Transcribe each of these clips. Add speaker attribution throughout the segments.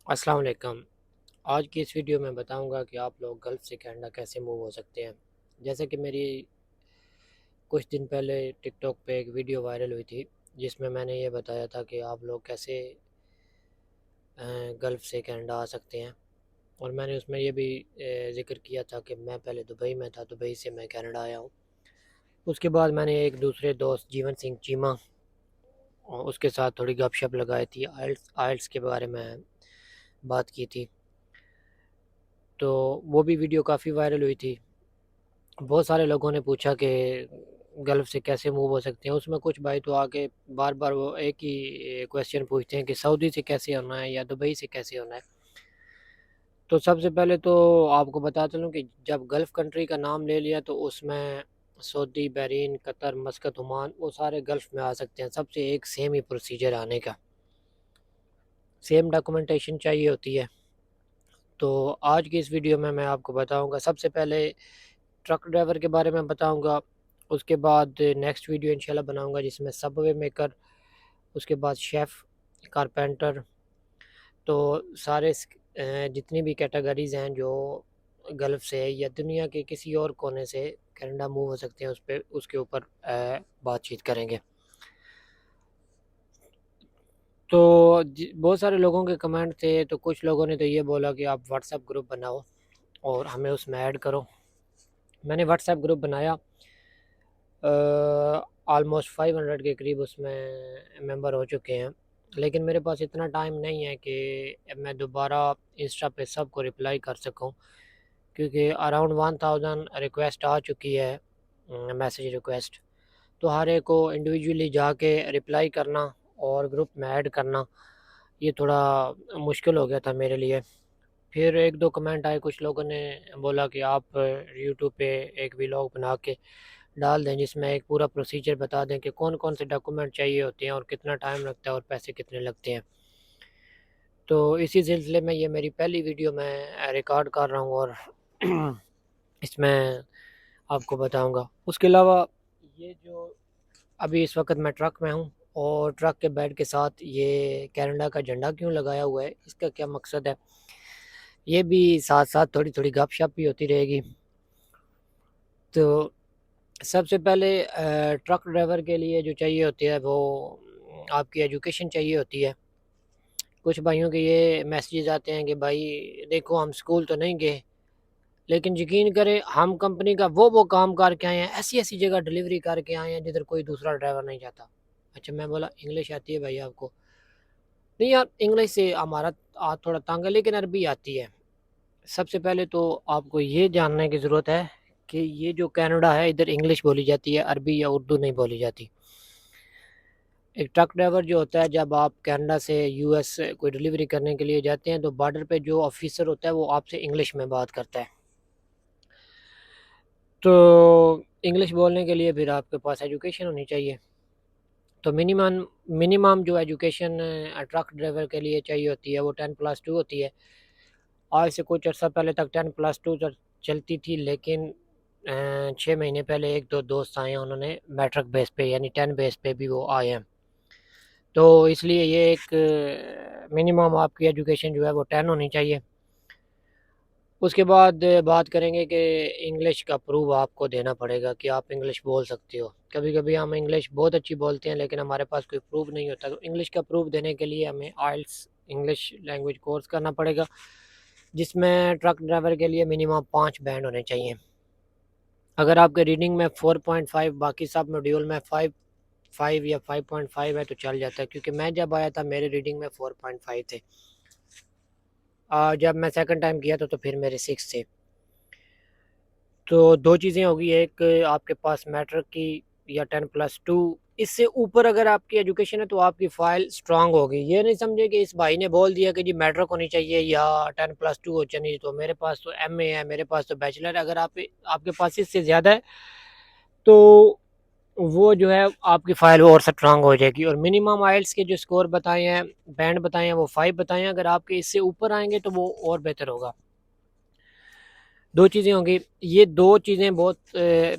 Speaker 1: अस्सलाम वालेकुम। आज की इस वीडियो में बताऊंगा कि आप लोग गल्फ़ से कनाडा कैसे मूव हो सकते हैं। जैसे कि मेरी कुछ दिन पहले टिकटॉक पे एक वीडियो वायरल हुई थी जिसमें मैंने ये बताया था कि आप लोग कैसे गल्फ़ से कनाडा आ सकते हैं। और मैंने उसमें ये भी ज़िक्र किया था कि मैं पहले दुबई में था, दुबई से मैं कनाडा आया हूँ। उसके बाद मैंने एक दूसरे दोस्त जीवन सिंह चीमा और उसके साथ थोड़ी गपशप लगाई थी, आइल्स आइल्स के बारे में बात की थी। तो वो भी वीडियो काफ़ी वायरल हुई थी। बहुत सारे लोगों ने पूछा कि गल्फ़ से कैसे मूव हो सकते हैं। उसमें कुछ भाई तो आके बार-बार वो एक ही क्वेश्चन पूछते हैं कि सऊदी से कैसे होना है या दुबई से कैसे होना है। तो सबसे पहले तो आपको बताता चलूँ कि जब गल्फ़ कंट्री का नाम ले लिया तो उसमें सऊदी, बहरीन, कतर, मस्कत, ओमान वो सारे गल्फ़ में आ सकते हैं। सबसे एक सेम ही प्रोसीजर आने का, सेम डॉक्यूमेंटेशन चाहिए होती है। तो आज की इस वीडियो में मैं आपको बताऊँगा सबसे पहले ट्रक ड्राइवर के बारे में बताऊँगा, उसके बाद नेक्स्ट वीडियो इंशाल्लाह बनाऊँगा जिसमें सबवे मेकर, उसके बाद शेफ़, कारपेंटर, तो सारे जितनी भी कैटेगरीज़ हैं जो गल्फ़ से या दुनिया के किसी और कोने से कनाडा मूव हो सकते हैं, उस पे उसके ऊपर बातचीत करेंगे। तो बहुत सारे लोगों के कमेंट थे, तो कुछ लोगों ने तो ये बोला कि आप व्हाट्सएप ग्रुप बनाओ और हमें उसमें ऐड करो। मैंने व्हाट्सएप ग्रुप बनाया, ऑलमोस्ट 500 के करीब उसमें मेंबर हो चुके हैं। लेकिन मेरे पास इतना टाइम नहीं है कि मैं दोबारा इंस्टा पे सबको रिप्लाई कर सकूं, क्योंकि अराउंड 1000 रिक्वेस्ट आ चुकी है, मैसेज रिक्वेस्ट। तो हर एक को इंडिविजुअली जाके रिप्लाई करना और ग्रुप में ऐड करना, ये थोड़ा मुश्किल हो गया था मेरे लिए। फिर 1-2 कमेंट आए, कुछ लोगों ने बोला कि आप यूट्यूब पे एक व्लॉग बना के डाल दें जिसमें एक पूरा प्रोसीजर बता दें कि कौन-कौन से डॉक्यूमेंट चाहिए होते हैं और कितना टाइम लगता है और पैसे कितने लगते हैं। तो इसी सिलसिले में ये मेरी पहली वीडियो मैं रिकॉर्ड कर रहा हूँ और इसमें आपको बताऊँगा। उसके अलावा ये जो अभी इस वक़्त मैं ट्रक में हूँ और ट्रक के बेड के साथ ये कनाडा का झंडा क्यों लगाया हुआ है, इसका क्या मकसद है? ये भी साथ-साथ थोड़ी-थोड़ी गपशप भी होती रहेगी। तो सबसे पहले ट्रक ड्राइवर के लिए जो चाहिए होती है वो आपकी एजुकेशन चाहिए होती है। कुछ भाइयों के ये मैसेजेस आते हैं कि भाई देखो हम स्कूल तो नहीं गए, लेकिन यकीन करें हम कंपनी का वो काम करके आए हैं, ऐसी-ऐसी जगह डिलीवरी करके आए हैं जिधर कोई दूसरा ड्राइवर नहीं जाता। अच्छा, मैं बोला इंग्लिश आती है भाई आपको? नहीं यार, इंग्लिश से हमारा थोड़ा तंग है लेकिन अरबी आती है। सबसे पहले तो आपको ये जानने की ज़रूरत है कि ये जो कनाडा है इधर इंग्लिश बोली जाती है, अरबी या उर्दू नहीं बोली जाती। एक ट्रक ड्राइवर जो होता है, जब आप कनाडा से यूएस कोई डिलीवरी करने के लिए जाते हैं तो बॉर्डर पे जो ऑफ़िसर होता है वो आपसे इंग्लिश में बात करता है। तो इंग्लिश बोलने के लिए फिर आपके पास एजुकेशन होनी चाहिए। तो मिनिमम मिनिमम जो एजुकेशन ट्रक ड्राइवर के लिए चाहिए होती है वो 10+2 होती है। आज से कुछ अर्सा पहले तक 10+2 चलती थी, लेकिन 6 महीने पहले 1-2 दोस्त आए हैं, उन्होंने मैट्रिक बेस पे यानी 10 बेस पे भी वो आए हैं। तो इसलिए ये एक मिनिमम आपकी एजुकेशन जो है वो 10 होनी चाहिए। उसके बाद बात करेंगे कि इंग्लिश का प्रूफ़ आपको देना पड़ेगा कि आप इंग्लिश बोल सकते हो। कभी-कभी हम इंग्लिश बहुत अच्छी बोलते हैं लेकिन हमारे पास कोई प्रूफ़ नहीं होता, तो इंग्लिश का प्रूफ़ देने के लिए हमें आइल्स इंग्लिश लैंग्वेज कोर्स करना पड़ेगा, जिसमें ट्रक ड्राइवर के लिए मिनिमम 5 बैंड होने चाहिए। अगर आपके रीडिंग में 4.5, बाकी सब मॉड्यूल में 5 या 5.5 है तो चल जाता है, क्योंकि मैं जब आया था मेरे रीडिंग में 4.5 थे। जब मैं सेकंड टाइम किया था तो फिर मेरे 6 थे। तो 2 चीज़ें होगी, एक आपके पास मैट्रिक की या 10+2, इससे ऊपर अगर आपकी एजुकेशन है तो आपकी फ़ाइल स्ट्रॉन्ग होगी। ये नहीं समझे कि इस भाई ने बोल दिया कि जी मैट्रिक होनी चाहिए या 10+2 हो चाहिए, तो मेरे पास तो एमए है, मेरे पास तो बैचलर है। अगर आपके पास इससे ज़्यादा है तो वो जो है आपकी फ़ाइल वो और स्ट्रॉन्ग हो जाएगी। और मिनिमम आइल्स के जो स्कोर बताए हैं, बैंड बताए हैं, वो 5 बताए हैं। अगर आपके इससे ऊपर आएँगे तो वो और बेहतर होगा। 2 चीज़ें होंगी, ये 2 चीज़ें बहुत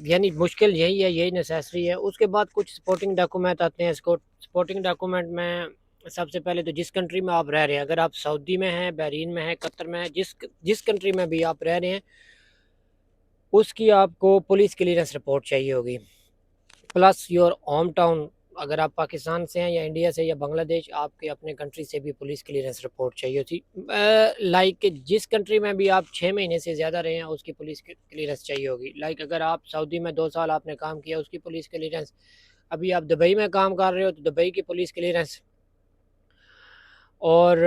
Speaker 1: यानी मुश्किल यही है, यही नेसेसरी है। उसके बाद कुछ सपोर्टिंग डॉक्यूमेंट आते हैं, सपोर्टिंग डॉक्यूमेंट में सबसे पहले तो जिस कंट्री में आप रह रहे हैं, अगर आप सऊदी में हैं, बहरीन में हैं, कतर में हैं, जिस जिस कंट्री में भी आप रह रहे हैं, उसकी आपको पुलिस क्लियरेंस रिपोर्ट चाहिए होगी, प्लस योर होम टाउन। अगर आप पाकिस्तान से हैं या इंडिया से या बांग्लादेश, आपके अपने कंट्री से भी पुलिस क्लियरेंस रिपोर्ट चाहिए होती। लाइक जिस कंट्री में भी आप 6 महीने से ज़्यादा रहे हैं, उसकी पुलिस क्लियरेंस चाहिए होगी। लाइक अगर आप सऊदी में 2 साल आपने काम किया, उसकी पुलिस क्लियरेंस। अभी आप दुबई में काम कर रहे हो तो दुबई की पुलिस क्लियरेंस। और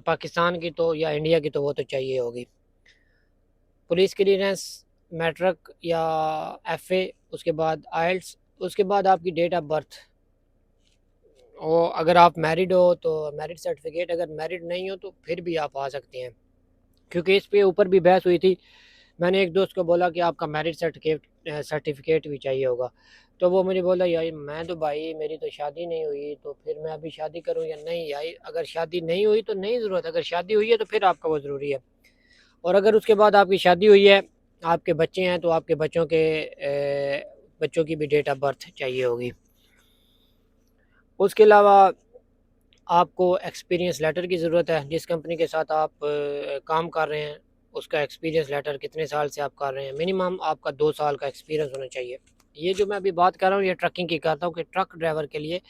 Speaker 1: पाकिस्तान की तो या इंडिया की तो वो तो चाहिए होगी पुलिस क्लियरेंस, मैट्रिक या एफए, उसके बाद आइल्स, उसके बाद आपकी डेट ऑफ बर्थ। और अगर आप मैरिड हो तो मैरिड सर्टिफिकेट, अगर मैरिड नहीं हो तो फिर भी आप आ सकते हैं, क्योंकि इस पे ऊपर भी बहस हुई थी। मैंने एक दोस्त को बोला कि आपका मैरिज सर्टिफिकेट भी चाहिए होगा, तो वो मुझे बोला यार मैं तो भाई मेरी तो शादी नहीं हुई, तो फिर मैं अभी शादी करूं या नहीं। यार अगर शादी नहीं हुई तो नहीं ज़रूरत, अगर शादी हुई है तो फिर आपका वो ज़रूरी है। और अगर उसके बाद आपकी शादी हुई है, आपके बच्चे हैं, तो आपके बच्चों की भी डेट ऑफ बर्थ चाहिए होगी। उसके अलावा आपको एक्सपीरियंस लेटर की ज़रूरत है, जिस कंपनी के साथ आप काम कर रहे हैं उसका एक्सपीरियंस लेटर, कितने साल से आप कर रहे हैं, मिनिमम आपका 2 साल का एक्सपीरियंस होना चाहिए। ये जो मैं अभी बात कर रहा हूँ ये ट्रकिंग की करता हूँ कि ट्रक ड्राइवर के लिए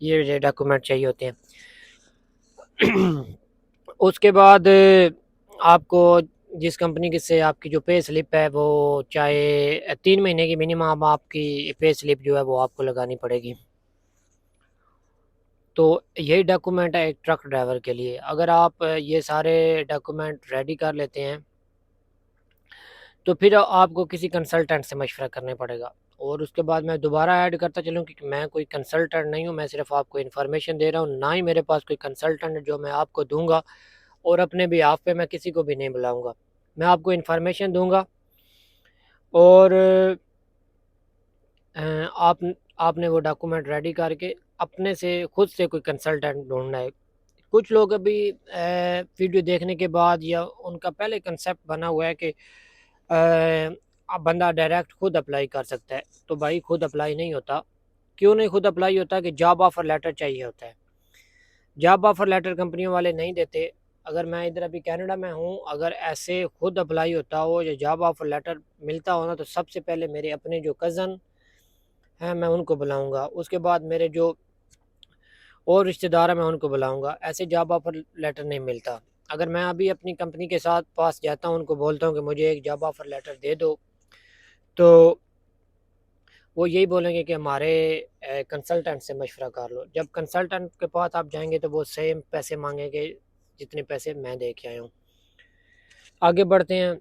Speaker 1: ये डॉक्यूमेंट चाहिए होते हैं। उसके बाद आपको जिस कंपनी के से आपकी जो पे स्लिप है, वो चाहे 3 महीने की मिनिमम आपकी पे स्लिप जो है वो आपको लगानी पड़ेगी। तो यही डॉक्यूमेंट है एक ट्रक ड्राइवर के लिए। अगर आप ये सारे डॉक्यूमेंट रेडी कर लेते हैं तो फिर आपको किसी कंसल्टेंट से मशवरा करना पड़ेगा। और उसके बाद मैं दोबारा ऐड करता चलूँ कि मैं कोई कंसल्टेंट नहीं हूँ, मैं सिर्फ आपको इन्फॉर्मेशन दे रहा हूँ, ना ही मेरे पास कोई कंसल्टेंट जो मैं आपको दूंगा। और अपने बिहाफ पे मैं किसी को भी नहीं बुलाऊंगा, मैं आपको इन्फॉर्मेशन दूंगा। और आप आपने वो डॉक्यूमेंट रेडी करके अपने से खुद से कोई कंसल्टेंट ढूंढना है। कुछ लोग अभी वीडियो देखने के बाद या उनका पहले कंसेप्ट बना हुआ है कि अब बंदा डायरेक्ट खुद अप्लाई कर सकता है, तो भाई खुद अप्लाई नहीं होता। क्यों नहीं खुद अप्लाई होता? कि जॉब ऑफर लेटर चाहिए होता है, जॉब ऑफर लेटर कंपनियों वाले नहीं देते। अगर मैं इधर अभी कनाडा में हूँ, अगर ऐसे खुद अप्लाई होता हो या जॉब ऑफर लेटर मिलता हो ना, तो सबसे पहले मेरे अपने जो कज़न हैं मैं उनको बुलाऊंगा, उसके बाद मेरे जो और रिश्तेदार हैं मैं उनको बुलाऊंगा। ऐसे जॉब ऑफर लेटर नहीं मिलता। अगर मैं अभी अपनी कंपनी के साथ पास जाता हूँ, उनको बोलता हूँ कि मुझे एक जॉब ऑफर लेटर दे दो, तो वो यही बोलेंगे कि हमारे कंसल्टेंट से मशवरा कर लो। जब कंसल्टेंट के पास आप जाएंगे तो वो सेम पैसे मांगेंगे जितने पैसे मैं दे के आया हूँ। आगे बढ़ते हैं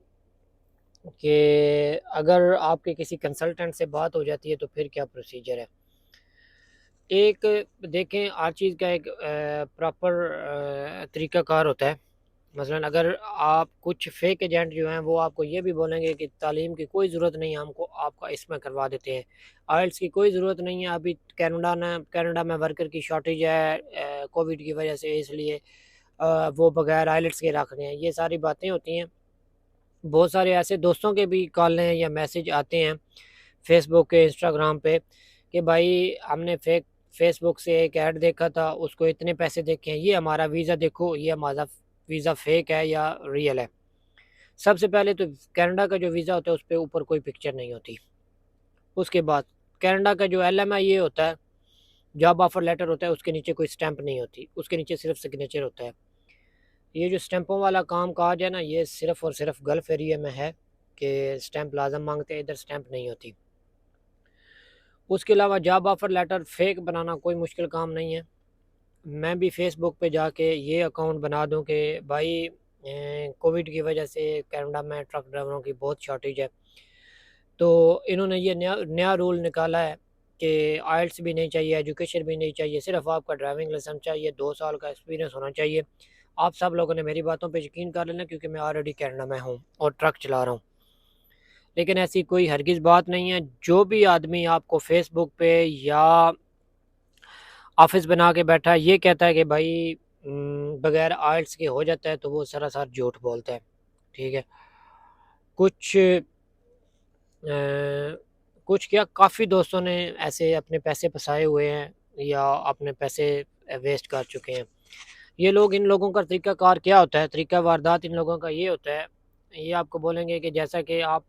Speaker 1: कि अगर आपके किसी कंसल्टेंट से बात हो जाती है तो फिर क्या प्रोसीजर है। एक देखें, हर चीज़ का एक प्रॉपर तरीक़ाकार होता है। मसलन अगर आप कुछ फेक एजेंट जो हैं वो आपको ये भी बोलेंगे कि तालीम की कोई ज़रूरत नहीं है, हमको आपका इसमें करवा देते हैं, आइल्स की कोई ज़रूरत नहीं है, अभी कनाडा में वर्कर की शॉर्टेज है कोविड की वजह से, इसलिए वो बगैर आइल्स के रख रहे हैं। ये सारी बातें होती हैं। बहुत सारे ऐसे दोस्तों के भी कॉलें या मैसेज आते हैं फेसबुक के, इंस्टाग्राम पे, कि भाई हमने फेसबुक से एक ऐड देखा था, उसको इतने पैसे देखे हैं, ये हमारा वीज़ा देखो, ये हमारा वीज़ा फेक है या रियल है। सबसे पहले तो कनाडा का जो वीज़ा होता है उस पे ऊपर कोई पिक्चर नहीं होती। उसके बाद कनाडा का जो LMIA होता है, जॉब ऑफर लेटर होता है, उसके नीचे कोई स्टैंप नहीं होती, उसके नीचे सिर्फ सिग्नेचर होता है। ये जो स्टैंपों वाला काम काज है ना, ये सिर्फ और सिर्फ गल्फ़ एरिया में है कि स्टैंप लाजम मांगते हैं, इधर स्टैंप नहीं होती। उसके अलावा जॉब ऑफर लेटर फेक बनाना कोई मुश्किल काम नहीं है। मैं भी फेसबुक पे जाके ये अकाउंट बना दूं कि भाई कोविड की वजह से कनाडा में ट्रक ड्राइवरों की बहुत शॉर्टेज है, तो इन्होंने ये नया नया रूल निकाला है कि आइल्स भी नहीं चाहिए, एजुकेशन भी नहीं चाहिए, सिर्फ आपका ड्राइविंग लाइसेंस चाहिए, 2 साल का एक्सपीरियंस होना चाहिए। आप सब लोगों ने मेरी बातों पे यकीन कर लेना, क्योंकि मैं ऑलरेडी कनाडा में हूँ और ट्रक चला रहा हूँ। लेकिन ऐसी कोई हरगिज़ बात नहीं है। जो भी आदमी आपको फेसबुक पे या ऑफिस बना के बैठा है ये कहता है कि भाई बगैर आइल्स के हो जाता है, तो वो सरासर झूठ बोलता है। ठीक है। कुछ अ, कुछ क्या, काफ़ी दोस्तों ने ऐसे अपने पैसे फंसाए हुए हैं या अपने पैसे वेस्ट कर चुके हैं। ये लोग, इन लोगों का तरीका कार क्या होता है, तरीका वारदात इन लोगों का ये होता है, ये आपको बोलेंगे कि जैसा कि आप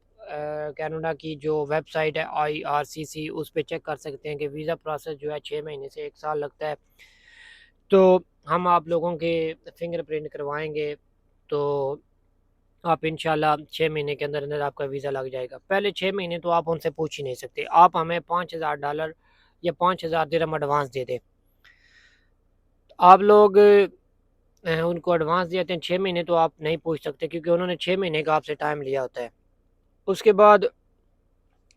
Speaker 1: कनाडा की जो वेबसाइट है IRCC, उस पे चेक कर सकते हैं कि वीज़ा प्रोसेस जो है 6 महीने से 1 साल लगता है। तो हम आप लोगों के फिंगरप्रिंट करवाएंगे, तो आप इंशाल्लाह 6 महीने के अंदर अंदर आपका वीज़ा लग जाएगा। पहले 6 महीने तो आप उनसे पूछ ही नहीं सकते। आप हमें $5000 या 5000 दिरहम एडवांस दे दें, आप लोग उनको एडवांस देते हैं 6 महीने, तो आप नहीं पूछ सकते क्योंकि उन्होंने 6 महीने का आपसे टाइम लिया होता है। उसके बाद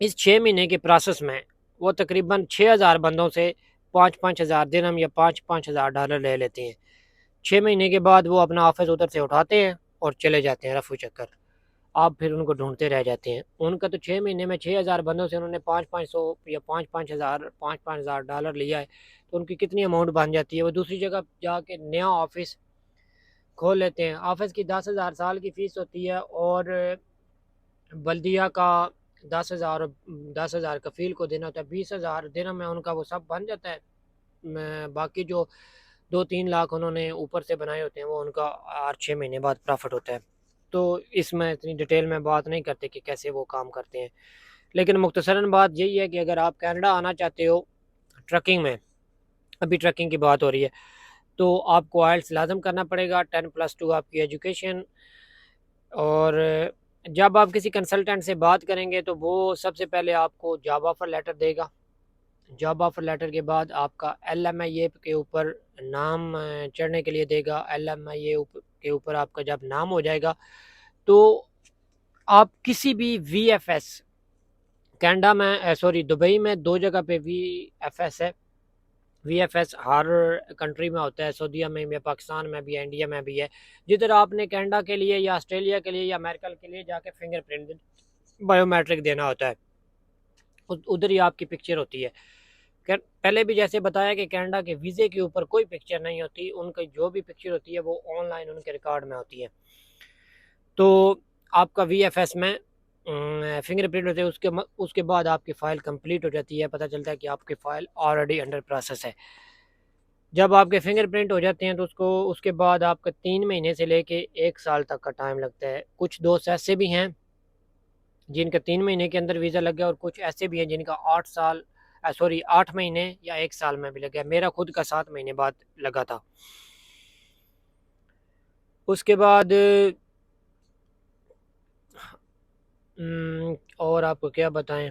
Speaker 1: इस 6 महीने के प्रोसेस में वो तकरीबन 6000 बंदों से 5-5 हज़ार दिरहम या 5-5 हज़ार डॉलर ले लेते हैं। 6 महीने के बाद वो अपना ऑफिस उधर से उठाते हैं और चले जाते हैं रफू चक्कर। आप फिर उनको ढूंढते रह जाते हैं। उनका तो 6 महीने में 6000 बंदों से उन्होंने 5-500 या 5-5 हज़ार डॉलर लिया है, तो उनकी कितनी अमाउंट बन जाती है। वो दूसरी जगह जाके नया ऑफिस खोल लेते हैं। ऑफिस की 10,000 साल की फ़ीस होती है और बल्दिया का 10,000 और 10,000 कफ़ील को देना होता है। 20,000 दिरहम में उनका वो सब बन जाता है। बाकी जो 2-3 लाख उन्होंने ऊपर से बनाए होते हैं वो उनका 8-6 महीने बाद प्रॉफिट होता है। तो इसमें इतनी डिटेल में बात नहीं करते कि कैसे वो काम करते हैं, लेकिन मुख्तसरन बात यही है कि अगर आप कनाडा आना चाहते हो ट्रकिंग में, अभी ट्रकिंग की बात हो रही है, तो आपको आइल्स लाजम करना पड़ेगा, 10+2 आपकी एजुकेशन। और जब आप किसी कंसल्टेंट से बात करेंगे तो वो सबसे पहले आपको जॉब ऑफ़र लेटर देगा। जॉब ऑफ़र लेटर के बाद आपका LMIA के ऊपर नाम चढ़ने के लिए देगा। LMIA के ऊपर आपका जब नाम हो जाएगा तो आप किसी भी VFS, कनाडा में सॉरी दुबई में 2 जगह पे VFS है। VFS हर कंट्री में होता है, सऊदीया में भी है, पाकिस्तान में भी है, इंडिया में भी है। जिधर आपने कनाडा के लिए या ऑस्ट्रेलिया के लिए या अमेरिका के लिए जाके फिंगरप्रिंट बायोमेट्रिक देना होता है, उधर ही आपकी पिक्चर होती है। पहले भी जैसे बताया कि कनाडा के वीज़े के ऊपर कोई पिक्चर नहीं होती, उनकी जो भी पिक्चर होती है वो ऑनलाइन उनके रिकॉर्ड में होती है। तो आपका VFS में फिंगरप्रिंट होते हैं, उसके बाद आपकी फ़ाइल कंप्लीट हो जाती है। पता चलता है कि आपकी फ़ाइल ऑलरेडी अंडर प्रोसेस है। जब आपके फिंगरप्रिंट हो जाते हैं तो उसके बाद आपका 3 महीने से लेके 1 साल तक का टाइम लगता है। कुछ दोस्त ऐसे भी हैं जिनका 3 महीने के अंदर वीज़ा लग गया और कुछ ऐसे भी हैं जिनका 8 महीने या 1 साल में भी लग गया। मेरा खुद का 7 महीने बाद लगा था। उसके बाद और आपको क्या बताएँ?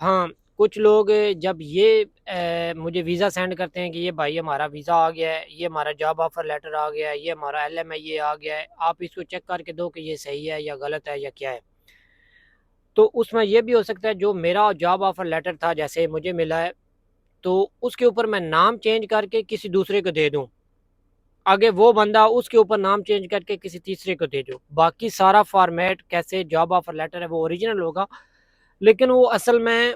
Speaker 1: हाँ, कुछ लोग जब ये मुझे वीज़ा सेंड करते हैं कि ये भाई हमारा वीज़ा आ गया है, ये हमारा जॉब ऑफ़र लेटर आ गया है, ये हमारा LMIA आ गया है, आप इसको चेक करके दो कि ये सही है या गलत है या क्या है। तो उसमें ये भी हो सकता है जो मेरा जॉब ऑफ़र लेटर था जैसे मुझे मिला है, तो उसके ऊपर मैं नाम चेंज करके किसी दूसरे को दे दूँ। आगे वो बंदा उसके ऊपर नाम चेंज करके किसी तीसरे को दे दो। बाकी सारा फ़ॉर्मेट कैसे जॉब ऑफ़र लेटर है वो ओरिजिनल होगा, लेकिन वो असल में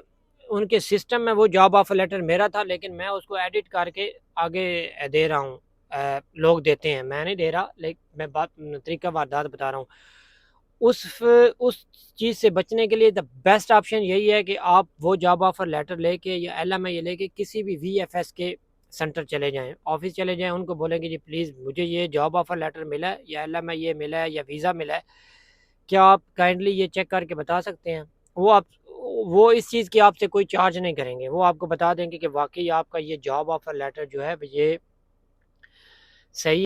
Speaker 1: उनके सिस्टम में वो जॉब ऑफ़र लेटर मेरा था, लेकिन मैं उसको एडिट करके आगे दे रहा हूँ। लोग देते हैं, मैं नहीं दे रहा, लेकिन मैं बात तरीका वारदात बता रहा हूँ। उस चीज़ से बचने के लिए द बेस्ट ऑप्शन यही है कि आप वो जॉब ऑफ़र लेटर लेके या LMIA लेके किसी भी VFS के सेंटर चले जाएँ, ऑफ़िस चले जाएँ, उनको बोलें कि जी प्लीज़ मुझे ये जॉब ऑफ़र लेटर मिला है या LMIA मिला है या वीज़ा मिला है, क्या आप काइंडली ये चेक करके बता सकते हैं? वो आप वो इस चीज़ की आपसे कोई चार्ज नहीं करेंगे। वो आपको बता देंगे कि वाक़ई आपका ये जॉब ऑफ़र लेटर जो है ये सही